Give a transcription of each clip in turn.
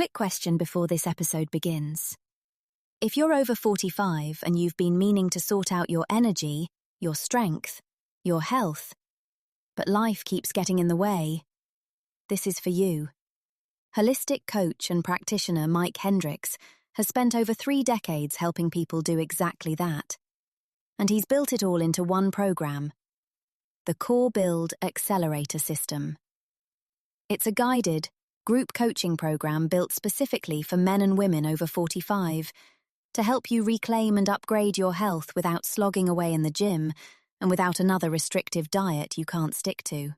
Quick question before this episode begins. If you're over 45 and you've been meaning to sort out your energy, your strength, your health, but life keeps getting in the way, this is for you. Holistic coach and practitioner Mike Hendricks has spent over 3 decades helping people do exactly that. And he's built it all into one program, the Core Build Accelerator System. It's a guided, group coaching program built specifically for men and women over 45 to help you reclaim and upgrade your health without slogging away in the gym and without another restrictive diet you can't stick to.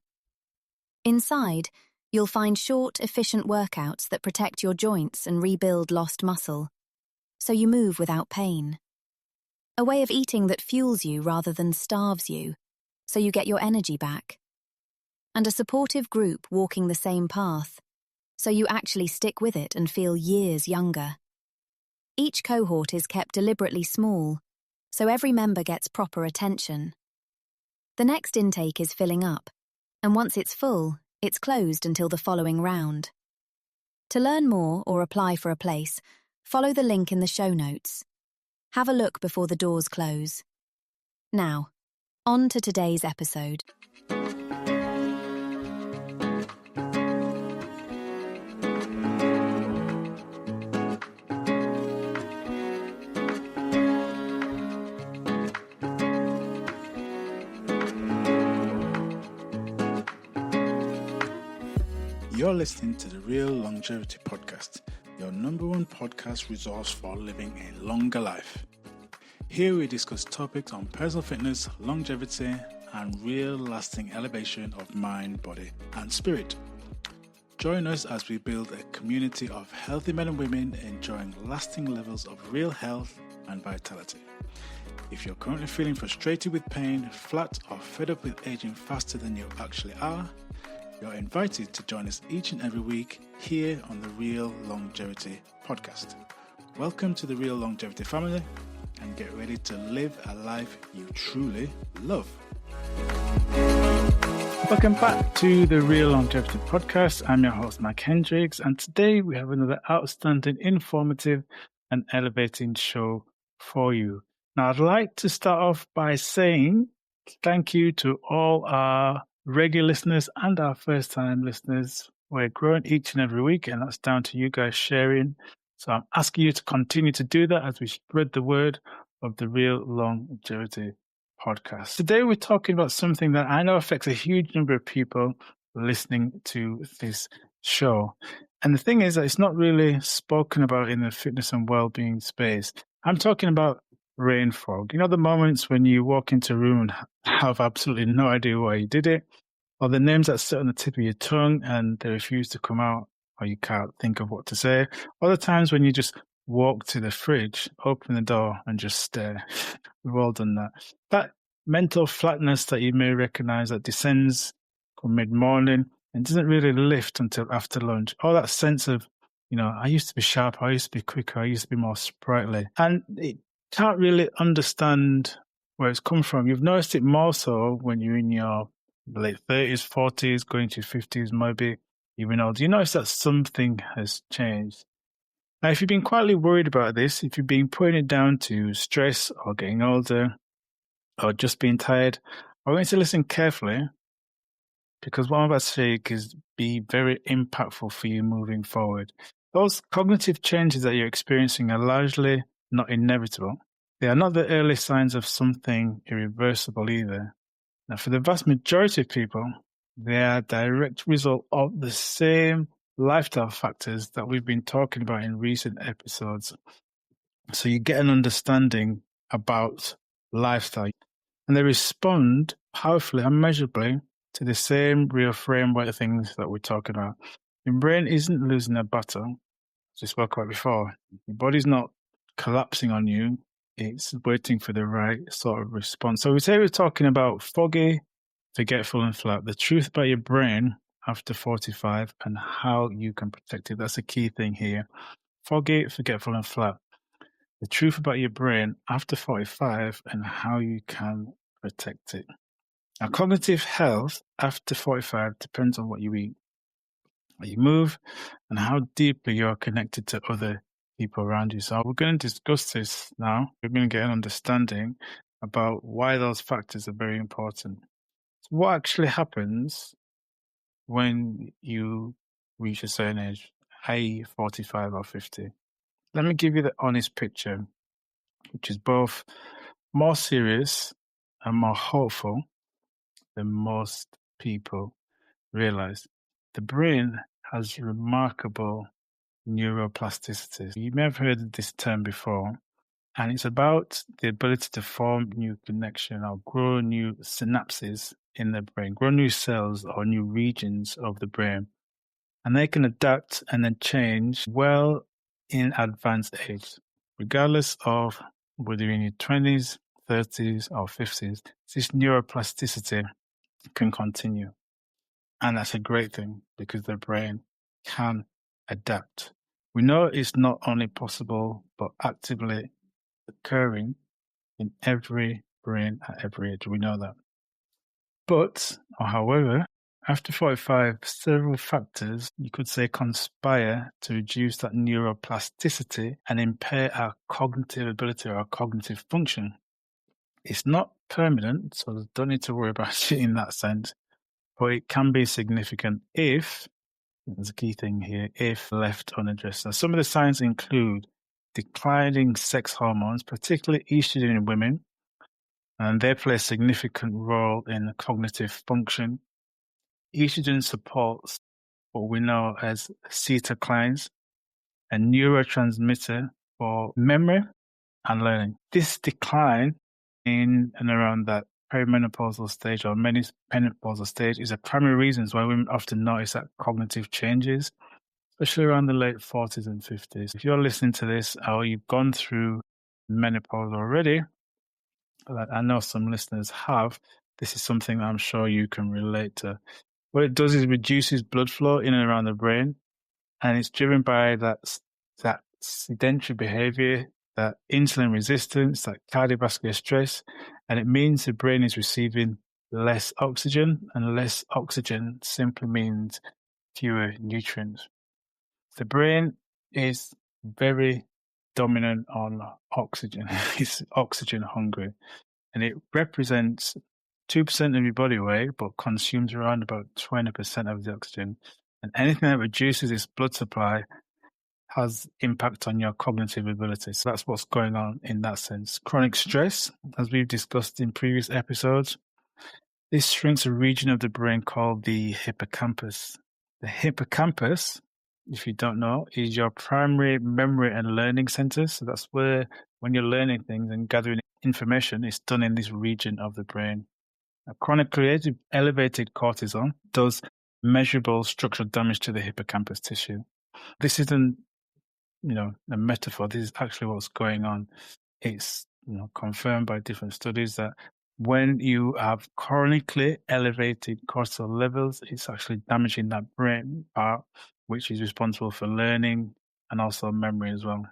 Inside, you'll find short, efficient workouts that protect your joints and rebuild lost muscle, so you move without pain. A way of eating that fuels you rather than starves you, so you get your energy back. And a supportive group walking the same path, so you actually stick with it and feel years younger. Each cohort is kept deliberately small, so every member gets proper attention. The next intake is filling up, and once it's full, it's closed until the following round. To learn more or apply for a place, follow the link in the show notes. Have a look before the doors close. Now, on to today's episode. You're listening to the Real Longevity Podcast, your #1 podcast resource for living a longer life. Here we discuss topics on personal fitness, longevity, and real lasting elevation of mind, body, and spirit. Join us as we build a community of healthy men and women enjoying lasting levels of real health and vitality. If you're currently feeling frustrated with pain, flat, or fed up with aging faster than you actually are, you're invited to join us each and every week here on the Real Longevity Podcast. Welcome to the Real Longevity family and get ready to live a life you truly love. Welcome back to the Real Longevity Podcast. I'm your host, Mike Hendricks, and today we have another outstanding, informative, and elevating show for you. Now, I'd like to start off by saying thank you to all our regular listeners and our first-time listeners. We're growing each and every week, and that's down to you guys sharing. So I'm asking you to continue to do that as we spread the word of the Real Longevity Podcast. Today we're talking about something that I know affects a huge number of people listening to this show. And the thing is that it's not really spoken about in the fitness and well-being space. I'm talking about brain fog. You know, the moments when you walk into a room and have absolutely no idea why you did it, or the names that sit on the tip of your tongue and they refuse to come out, or you can't think of what to say, or the times when you just walk to the fridge, open the door and just stare. We've all done that. That mental flatness that you may recognize that descends from mid-morning and doesn't really lift until after lunch, or that sense of, you know, I used to be sharp, I used to be quicker, I used to be more sprightly. And it can't really understand where it's come from. You've noticed it more so when you're in your late 30s, 40s, going to 50s, maybe even older. You notice that something has changed. Now, if you've been quietly worried about this, if you've been putting it down to stress or getting older or just being tired, I'm going to listen carefully, because what I'm about to say is be very impactful for you moving forward. Those cognitive changes that you're experiencing are largely not inevitable. They are not the early signs of something irreversible either. Now, for the vast majority of people, they are a direct result of the same lifestyle factors that we've been talking about in recent episodes. So you get an understanding about lifestyle, and they respond powerfully and measurably to the same real framework things that we're talking about. Your brain isn't losing a battle, as we spoke about before. Your body's not collapsing on you. It's waiting for the right sort of response. So we say we're talking about foggy, forgetful, and flat. The truth about your brain after 45 and how you can protect it. That's a key thing here. Foggy, forgetful, and flat. The truth about your brain after 45 and how you can protect it. Now, cognitive health after 45 depends on what you eat. you move, and how deeply you're connected to other people around you. So we're going to discuss this now. We're going to get an understanding about why those factors are very important. So what actually happens when you reach a certain age, i.e. 45 or 50? Let me give you the honest picture, which is both more serious and more hopeful than most people realize. The brain has remarkable neuroplasticity. You may have heard this term before, and it's about the ability to form new connection or grow new synapses in the brain, grow new cells or new regions of the brain. And they can adapt and then change well in advanced age, regardless of whether you're in your 20s, 30s, or 50s. This neuroplasticity can continue. And that's a great thing because the brain can adapt. We know it's not only possible, but actively occurring in every brain at every age. We know that. But, or however, after 45, several factors, you could say, conspire to reduce that neuroplasticity and impair our cognitive ability or our cognitive function. It's not permanent, so don't need to worry about it in that sense, but it can be significant if, there's a key thing here, if left unaddressed. Now, some of the signs include declining sex hormones, particularly estrogen in women, and they play a significant role in cognitive function. Estrogen supports what we know as acetylcholine, a neurotransmitter for memory and learning. This decline in and around that perimenopausal stage or menopausal stage is a primary reason why women often notice that cognitive changes, especially around the late 40s and 50s. If you're listening to this or you've gone through menopause already, like I know some listeners have, this is something that I'm sure you can relate to. What it does is reduces blood flow in and around the brain, and it's driven by that sedentary behavior, that insulin resistance, that cardiovascular stress, and it means the brain is receiving less oxygen, and less oxygen simply means fewer nutrients. The brain is very dominant on oxygen. It's oxygen hungry, and it represents 2% of your body weight, but consumes around about 20% of the oxygen. And anything that reduces its blood supply has impact on your cognitive ability. So that's what's going on in that sense. Chronic stress, as we've discussed in previous episodes, this shrinks a region of the brain called the hippocampus. The hippocampus, if you don't know, is your primary memory and learning center. So that's where, when you're learning things and gathering information, it's done in this region of the brain. Chronically elevated cortisol does measurable structural damage to the hippocampus tissue. This isn't, a metaphor. This is actually what's going on. It's, confirmed by different studies that when you have chronically elevated cortisol levels, it's actually damaging that brain part, which is responsible for learning and also memory as well.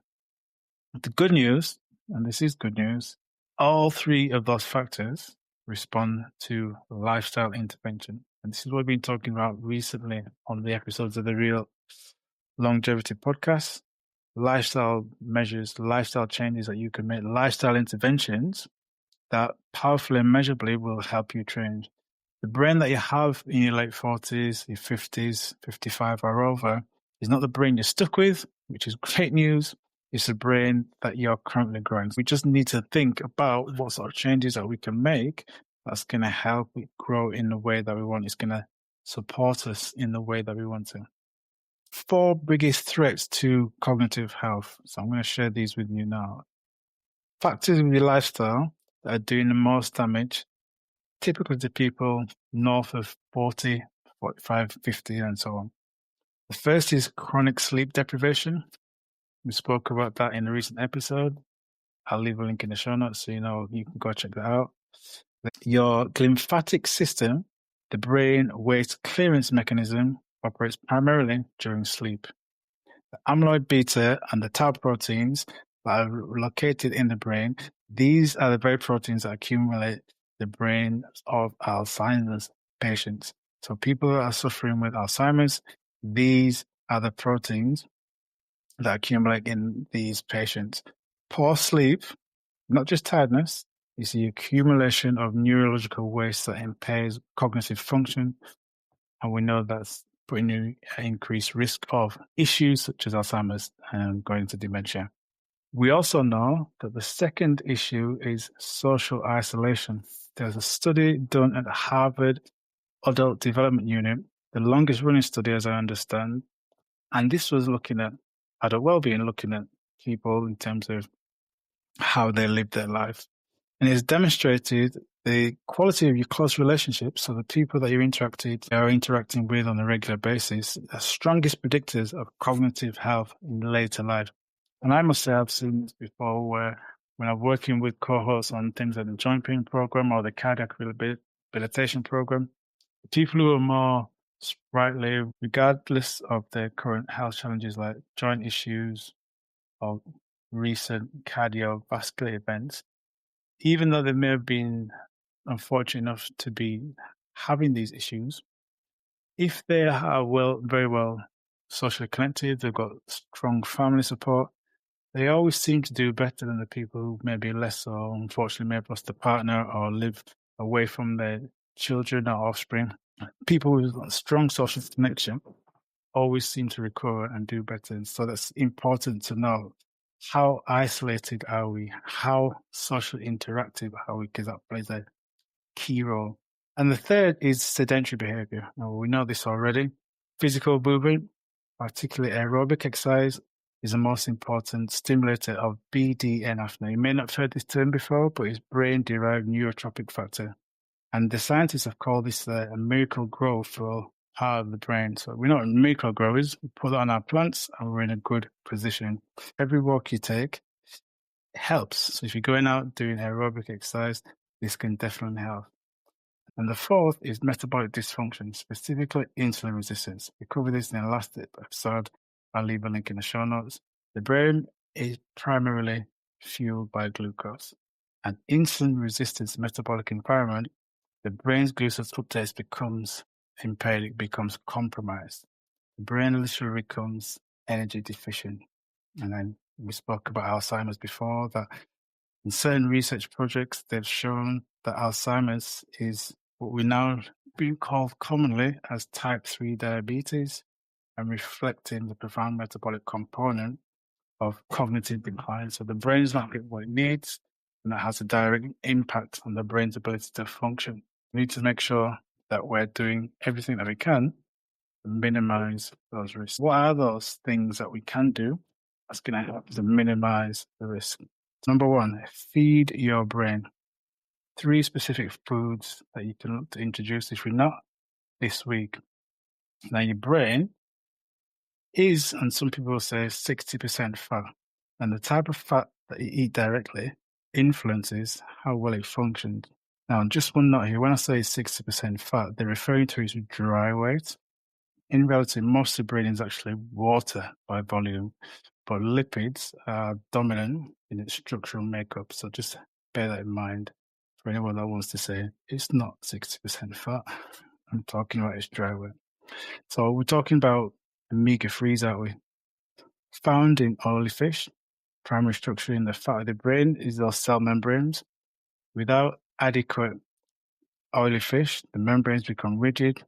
The good news, and this is good news, all three of those factors respond to lifestyle intervention. And this is what we've been talking about recently on the episodes of the Real Longevity podcast. Lifestyle measures, lifestyle changes that you can make, lifestyle interventions that powerfully and measurably will help you change. The brain that you have in your late 40s, your 50s, 55 or over is not the brain you're stuck with, which is great news. It's the brain that you're currently growing. We just need to think about what sort of changes that we can make that's going to help it grow in the way that we want. It's going to support us in the way that we want to. 4 biggest threats to cognitive health. So I'm going to share these with you now. Factors in your lifestyle that are doing the most damage, typically to people north of 40, 45, 50, and so on. The first is chronic sleep deprivation. We spoke about that in a recent episode. I'll leave a link in the show notes so you can go check that out. Your lymphatic system, the brain waste clearance mechanism, operates primarily during sleep. The amyloid beta and the tau proteins that are located in the brain, these are the very proteins that accumulate the brain of Alzheimer's patients. So people that are suffering with Alzheimer's, These are the proteins that accumulate in these patients. Poor sleep, not just tiredness, is the accumulation of neurological waste that impairs cognitive function. And we know that's putting you at increased risk of issues such as Alzheimer's and going into dementia. We also know that the second issue is social isolation. There's a study done at the Harvard Adult Development Unit, the longest running study as I understand, and this was looking at adult well-being, looking at people in terms of how they live their life. And it's demonstrated the quality of your close relationships, so the people that are interacting with on a regular basis, are strongest predictors of cognitive health in later life. And I must say I've seen this before where when I'm working with cohorts on things like the joint pain program or the cardiac rehabilitation program, people who are more sprightly, regardless of their current health challenges like joint issues or recent cardiovascular events, even though they may have been unfortunate enough to be having these issues, if they are very well socially connected, they've got strong family support, they always seem to do better than the people who maybe less so, unfortunately may have lost a partner or live away from their children or offspring. People with a strong social connection always seem to recover and do better. And so that's important to know. How isolated are we? How socially interactive are we? Because that plays a key role. And the third is sedentary behavior. Now, we know this already. Physical movement, particularly aerobic exercise, is the most important stimulator of BDNF. Now, you may not have heard this term before, but it's brain-derived neurotrophic factor. And the scientists have called this a miracle grow for part of the brain. So we know what miracle grow is. We put it on our plants and we're in a good position. Every walk you take helps. So if you're going out doing aerobic exercise, this can definitely help. And the fourth is metabolic dysfunction, specifically insulin resistance. We covered this in the last episode. I'll leave a link in the show notes. The brain is primarily fueled by glucose. And insulin resistance metabolic environment, the brain's glucose uptake becomes impaired, it becomes compromised. The brain literally becomes energy deficient. And then we spoke about Alzheimer's before, that in certain research projects, they've shown that Alzheimer's is what we now being called commonly as type 3 diabetes, and reflecting the profound metabolic component of cognitive decline. So the brain's not getting what it needs, and that has a direct impact on the brain's ability to function. We need to make sure that we're doing everything that we can to minimize those risks. What are those things that we can do that's going to help to minimize the risk? Number one, feed your brain. 3 specific foods that you can look to introduce if you're not this week. Now, your brain is, and some people will say, 60% fat. And the type of fat that you eat directly influences how well it functions. Now, just one note here, when I say 60% fat, they're referring to is dry weight. In reality, most of the brain is actually water by volume, but lipids are dominant in its structural makeup. So just bear that in mind for anyone that wants to say it's not 60% fat. I'm talking about its dry weight. So we're talking about omega-3s, aren't we? Found in oily fish, primary structure in the fat of the brain is those cell membranes. Without adequate oily fish, the membranes become rigid,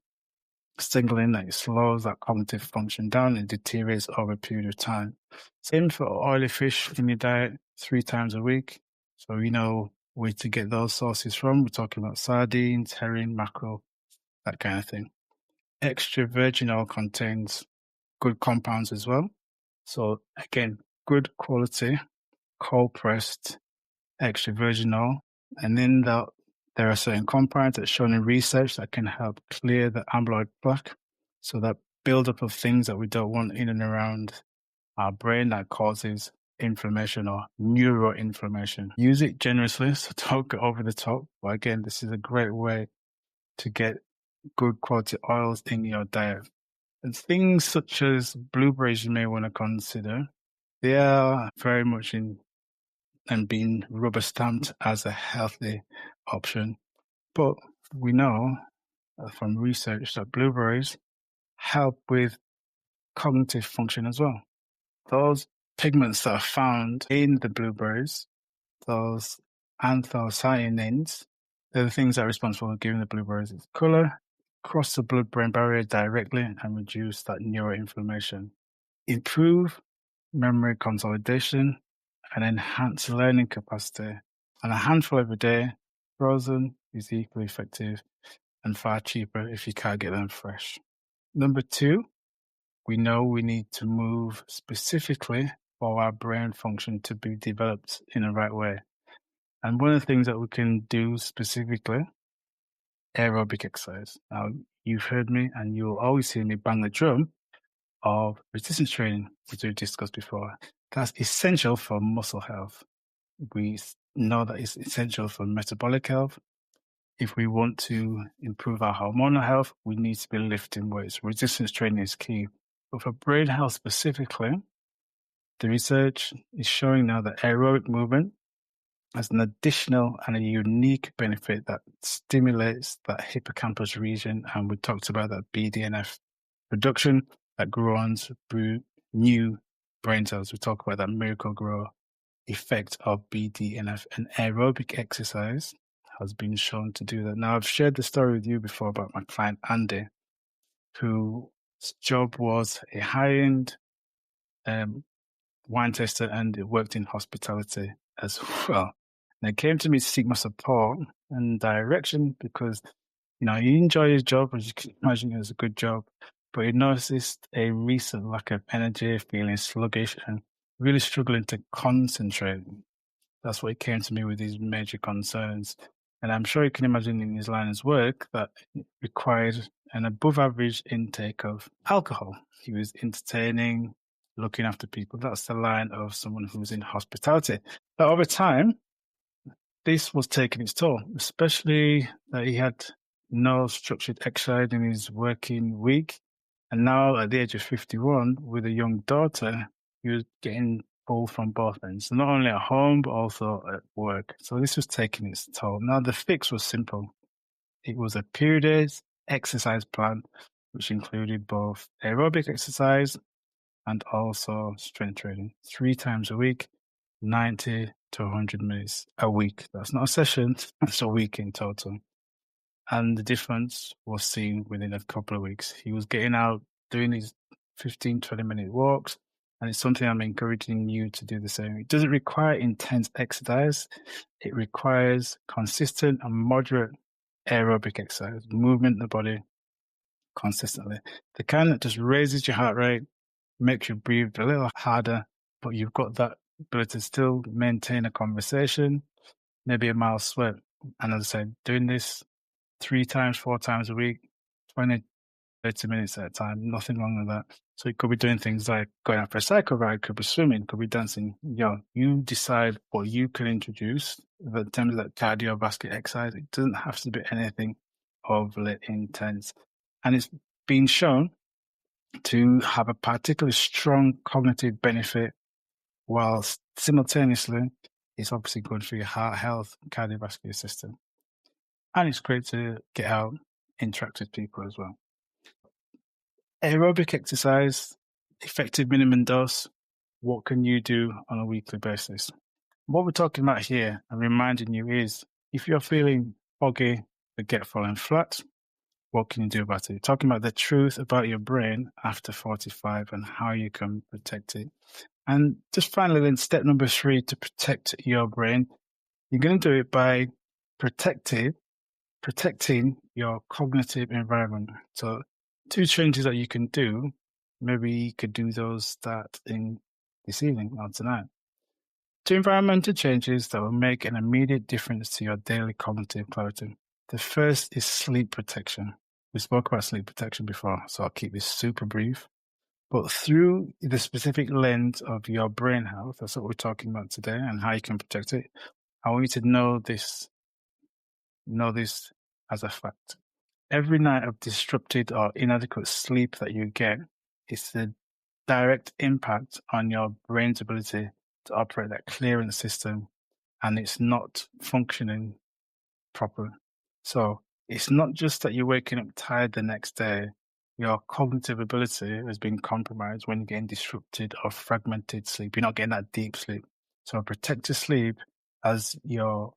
signaling that it slows that cognitive function down and deteriorates over a period of time. Same for oily fish in your diet 3 times a week. So we know where to get those sources from. We're talking about sardines, herring, mackerel, that kind of thing. Extra virgin oil contains good compounds as well. So again, good quality, cold pressed, extra virgin oil. And then there are certain compounds that are shown in research that can help clear the amyloid plaque. So that buildup of things that we don't want in and around our brain that causes inflammation or neuroinflammation. Use it generously, so don't go over the top. But again, this is a great way to get good quality oils in your diet. And things such as blueberries you may want to consider. They are very much in and being rubber stamped as a healthy option. But we know from research that blueberries help with cognitive function as well. Those pigments that are found in the blueberries, those anthocyanins, they're the things that are responsible for giving the blueberries its color, cross the blood-brain barrier directly and reduce that neuroinflammation, improve memory consolidation, and enhance learning capacity. And a handful every day, frozen, is equally effective and far cheaper if you can't get them fresh. Number 2, we know we need to move specifically for our brain function to be developed in the right way. And one of the things that we can do specifically, aerobic exercise. Now, you've heard me and you'll always hear me bang the drum of resistance training, which we've discussed before. That's essential for muscle health. We know that it's essential for metabolic health. If we want to improve our hormonal health, we need to be lifting weights. Resistance training is key. But for brain health specifically, the research is showing now that aerobic movement has an additional and a unique benefit that stimulates that hippocampus region. And we talked about that BDNF production that grows through new brain cells. We talk about that miracle grow effect of BDNF, and aerobic exercise has been shown to do that. Now, I've shared the story with you before about my client Andy, whose job was a high-end wine tester and worked in hospitality as well. And he came to me to seek my support and direction because, he enjoyed his job, as you can imagine, it was a good job, but he noticed a recent lack of energy, feeling sluggish and really struggling to concentrate. That's what he came to me with these major concerns. And I'm sure you can imagine in his line of work that it required an above average intake of alcohol. He was entertaining, looking after people. That's the line of someone who's in hospitality. But over time, this was taking its toll, especially that he had no structured exercise in his working week. And now at the age of 51, with a young daughter, he was getting pulled from both ends, not only at home, but also at work. So this was taking its toll. Now the fix was simple. It was a periodized exercise plan, which included both aerobic exercise and also strength training 3 times a week, 90 to 100 minutes a week. That's not a session, that's a week in total. And the difference was seen within a couple of weeks. He was getting out, doing his 15, 20-minute walks, and it's something I'm encouraging you to do the same. It doesn't require intense exercise. It requires consistent and moderate aerobic exercise, movement in the body consistently. The kind that just raises your heart rate, makes you breathe a little harder, but you've got that ability to still maintain a conversation, maybe a mild sweat. And as I said, doing this 3 times, 4 times a week, 20, 30 minutes at a time, nothing wrong with that. So you could be doing things like going out for a cycle ride, could be swimming, could be dancing. You decide what you can introduce in terms of that cardiovascular exercise. It doesn't have to be anything overly intense. And it's been shown to have a particularly strong cognitive benefit, whilst simultaneously it's obviously good for your heart health and cardiovascular system. And it's great to get out, interact with people as well. Aerobic exercise, effective minimum dose. What can you do on a weekly basis? What we're talking about here, and reminding you, is if you're feeling foggy, forgetful, and flat, what can you do about it? Talking about the truth about your brain after 45 and how you can protect it. And just finally, then, step number 3 to protect your brain, you're going to do it by protecting your cognitive environment. So 2 changes that you can do, maybe you could do those start in this evening or tonight. 2 environmental changes that will make an immediate difference to your daily cognitive clarity. The first is sleep protection. We spoke about sleep protection before, so I'll keep this super brief. But through the specific lens of your brain health, that's what we're talking about today and how you can protect it. I want you to know this as a fact. Every night of disrupted or inadequate sleep that you get is the direct impact on your brain's ability to operate that clearance system, and it's not functioning properly. So it's not just that you're waking up tired the next day, your cognitive ability has been compromised when you're getting disrupted or fragmented sleep. You're not getting that deep sleep. So protect your sleep as your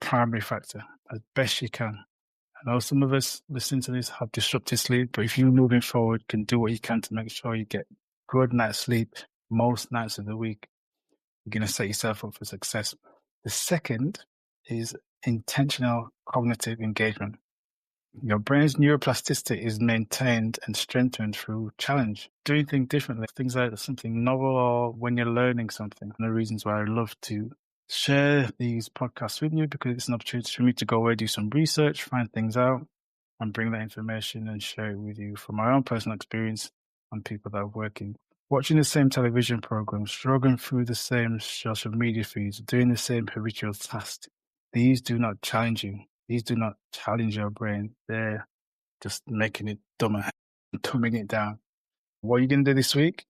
primary factor as best you can. I know some of us listening to this have disrupted sleep, but if you moving forward can do what you can to make sure you get good night's sleep most nights of the week, you're going to set yourself up for success. The second is intentional cognitive engagement. Your brain's neuroplasticity is maintained and strengthened through challenge, doing things differently, things like something novel or when you're learning something. One of the reasons why I love to share these podcasts with you, because it's an opportunity for me to go away, do some research, find things out, and bring that information and share it with you from my own personal experience and people that are working. Watching the same television programs, struggling through the same social media feeds, doing the same habitual tasks. These do not challenge you. These do not challenge your brain. They're just making it dumber and dumbing it down. What are you going to do this week?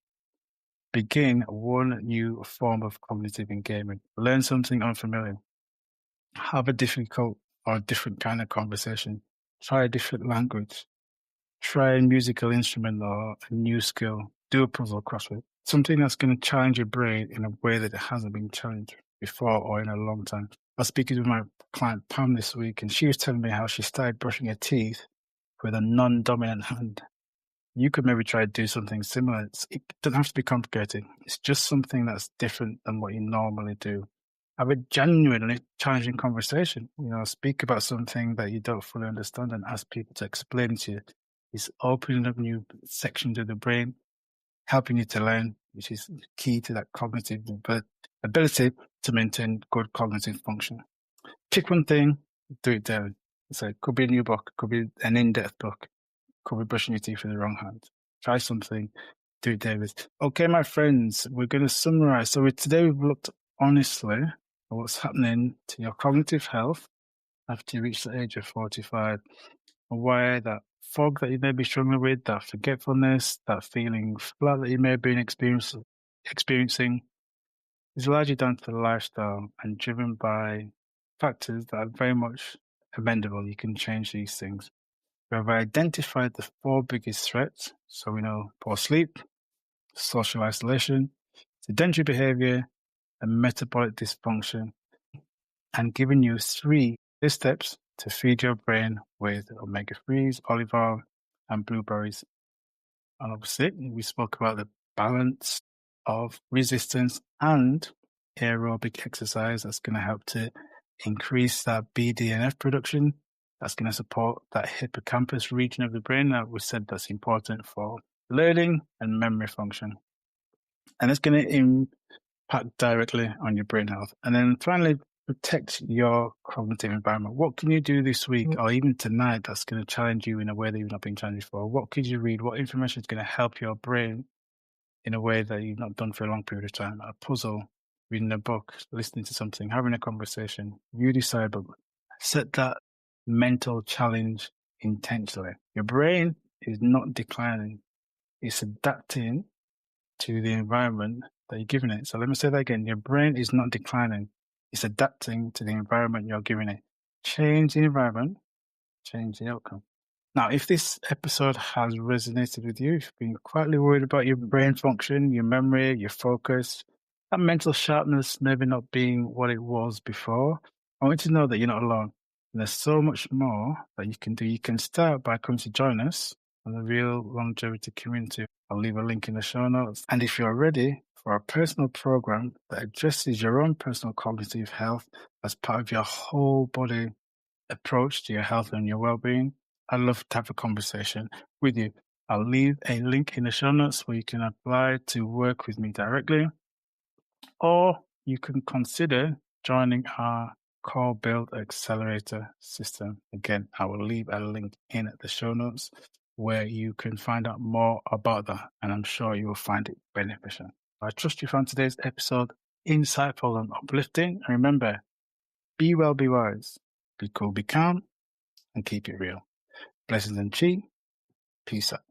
Begin one new form of cognitive engagement. Learn something unfamiliar. Have a difficult or different kind of conversation. Try a different language. Try a musical instrument or a new skill. Do a puzzle crossword. Something that's going to challenge your brain in a way that it hasn't been challenged before or in a long time. I was speaking with my client Pam this week, and she was telling me how she started brushing her teeth with a non-dominant hand. You could maybe try to do something similar. It doesn't have to be complicated. It's just something that's different than what you normally do. Have a genuinely challenging conversation. Speak about something that you don't fully understand and ask people to explain to you. It's opening up new sections of the brain, helping you to learn, which is key to that cognitive ability to maintain good cognitive function. Pick one thing, do it daily. So it could be a new book, could be an in-depth book, could be brushing your teeth with the wrong hand. Try something, do it daily. Okay, my friends, we're going to summarize. So today we've looked honestly at what's happening to your cognitive health after you reach the age of 45, and why that fog that you may be struggling with, that forgetfulness, that feeling flat that you may have been experiencing is largely down to the lifestyle and driven by factors that are very much amenable. You can change these things. We have identified the 4 biggest threats. So we know poor sleep, social isolation, sedentary behavior, and metabolic dysfunction, and given you 3 steps to feed your brain with omega-3s, olive oil, and blueberries. And obviously, we spoke about the balance of resistance and aerobic exercise that's going to help to increase that BDNF production. That's going to support that hippocampus region of the brain that we said that's important for learning and memory function. And it's going to impact directly on your brain health. And then finally, protect your cognitive environment. What can you do this week or even tonight that's going to challenge you in a way that you've not been challenged before? What could you read? What information is going to help your brain in a way that you've not done for a long period of time? A puzzle, reading a book, listening to something, having a conversation. You decide, but set that mental challenge intentionally. Your brain is not declining. It's adapting to the environment that you're giving it. So let me say that again. Your brain is not declining. It's adapting to the environment you're giving it. Change the environment, change the outcome. Now, if this episode has resonated with you, if you've been quietly worried about your brain function, your memory, your focus, that mental sharpness maybe not being what it was before, I want you to know that you're not alone. And there's so much more that you can do. You can start by coming to join us on the Real Longevity Community. I'll leave a link in the show notes. And if you're ready for a personal program that addresses your own personal cognitive health as part of your whole body approach to your health and your well-being, I'd love to have a conversation with you. I'll leave a link in the show notes where you can apply to work with me directly, or you can consider joining our Core Build Accelerator system. Again, I will leave a link in the show notes where you can find out more about that, and I'm sure you will find it beneficial. I trust you found today's episode insightful and uplifting. And remember, be well, be wise, be cool, be calm, and keep it real. Blessings and chi. Peace out.